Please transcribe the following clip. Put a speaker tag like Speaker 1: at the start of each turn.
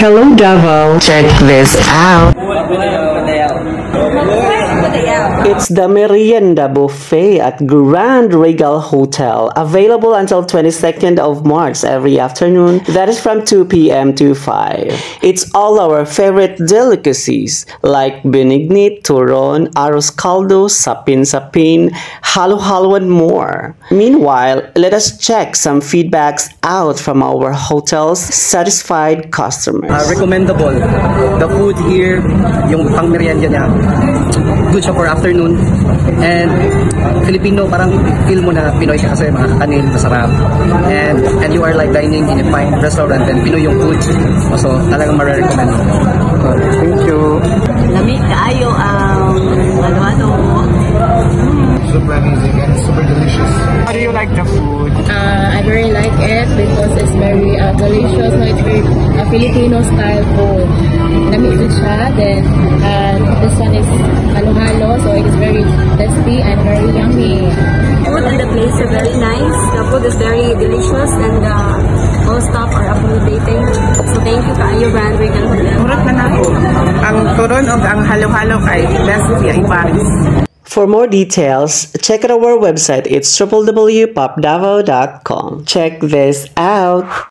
Speaker 1: Hello Davao, check this out. It's the Merienda Buffet at Grand Regal Hotel, available until 22nd of March every afternoon. That is from 2 p.m. to 5. It's all our favorite delicacies like binignit, turon, arroz caldo, sapin-sapin, halo-halo, and more. Meanwhile, let us check some feedbacks out from our hotel's satisfied customers.
Speaker 2: Recommendable. The food here, yung pang merienda niya, good siya for afternoon. And Filipino, parang feel mo na Pinoy siya kasi mga kakanin, masarap. And you are like dining in a fine restaurant and Pinoy yung food. So talagang ma-recommend.
Speaker 3: Thank you.
Speaker 4: Lamig kaayo ang halo-halo.
Speaker 3: Super amazing and super delicious. How do you like the food?
Speaker 5: I very like it because it's very delicious. No, it's very Filipino style food. Lamig din siya. Then this one is halo-halo, so it is very tasty and very yummy.
Speaker 4: Food in the place are very nice. The food is very delicious and all staff are accommodating. So thank you kaayo Grand Regal Hotel.
Speaker 6: Murot na ako. Ang turon o ang halo-halo kay best via Paris.
Speaker 1: For more details, check out our website. It's www.popdavo.com. Check this out.